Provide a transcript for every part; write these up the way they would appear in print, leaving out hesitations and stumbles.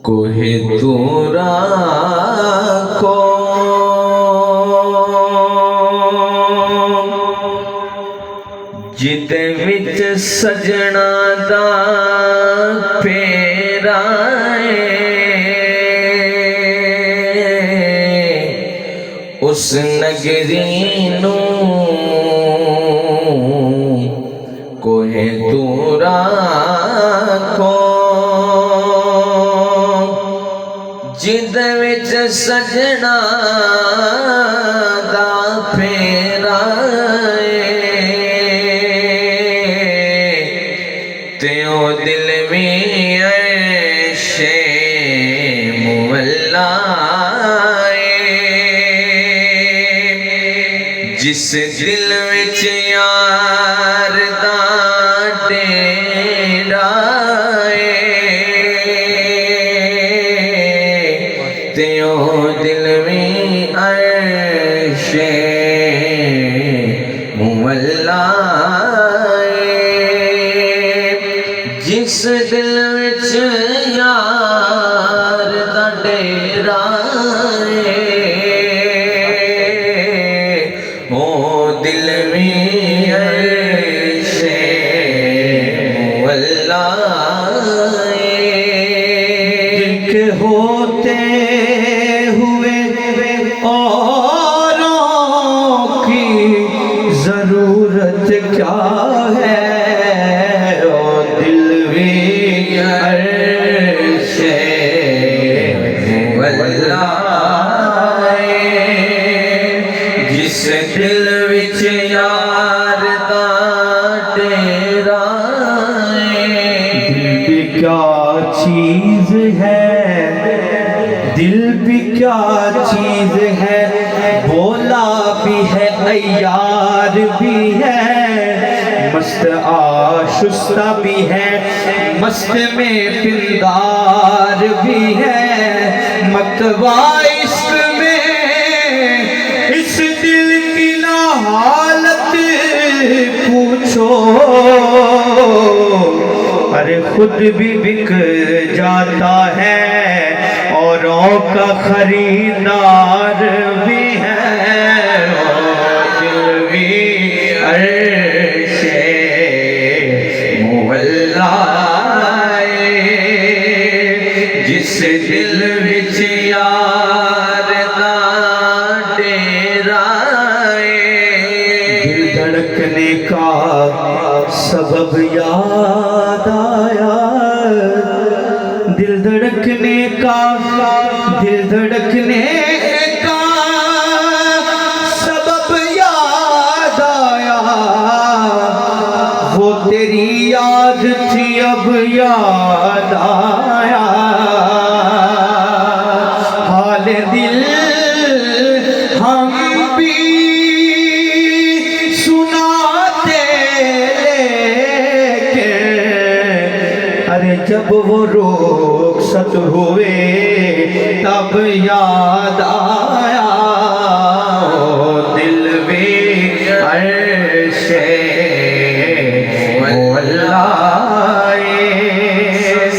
کوہ تورا کو جدے وچ سجنا دا پھیرا اس نگری نو کوہ تورا کو جدے وچ سجنا دا پھیرا تیو دل میں عیش مولا جس دل وچ یار دا ڈیرا تیو دل میں عیش مولا جس دل وچ یار دا ڈیرا او دل میں عیش مولا کے ہوتے ہوئے اوروں کی ضرورت کیا ہے جس دل وچ یار دا ڈیرا دل بھی کیا چیز ہے دل بھی کیا چیز ہے بولا بھی ہے عیار بھی ہے مست آشستہ بھی ہے مست میں پندار بھی ہے متوا عشق میں اس دل کی نہ حالت پوچھو ارے خود بھی بک جاتا ہے اوروں کا خریدار بھی ہے دل بھی عیش مولا جس دل وچ یار دا ڈیرا دل دھڑکنے کا سبب یاد آیا دل دھڑکنے کا سبب یاد آیا وہ تیری یاد تھی اب یاد آیا حال دل ہم بھی سناتے لیکن ارے جب وہ رخصت ہوئے تب یاد آیا دل بھی عیش مولا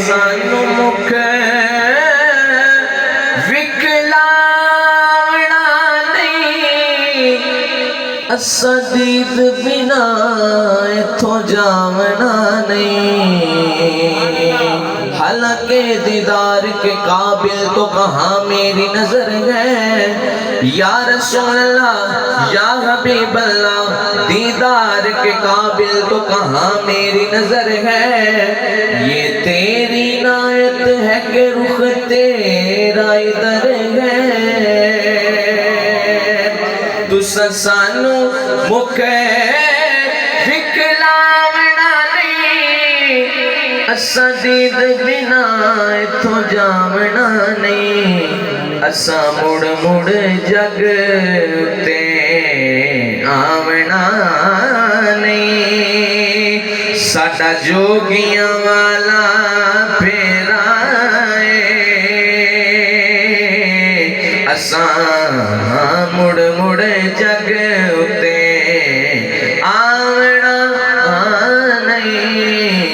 سانو مکھ وکلاونا نہیں اساں دید بنا ایتھوں جاونا نہیں حالانکہ دیدار کے قابل تو کہاں میری نظر ہے یا رسول اللہ یا حبیب اللہ دیدار کے قابل تو کہاں میری نظر ہے یہ تیری عنایت ہے کہ رخ تیرا ادھر ہے تس سانو مکھ وکلاونا نہیں اساں دید بنا ایتھوں جاونا نہیں اساں مڑ مڑ جگ تے آونا نہیں ساڈا جوگیاں والا پھیرا اساں مڑ مڑ جگ تے آونا نہیں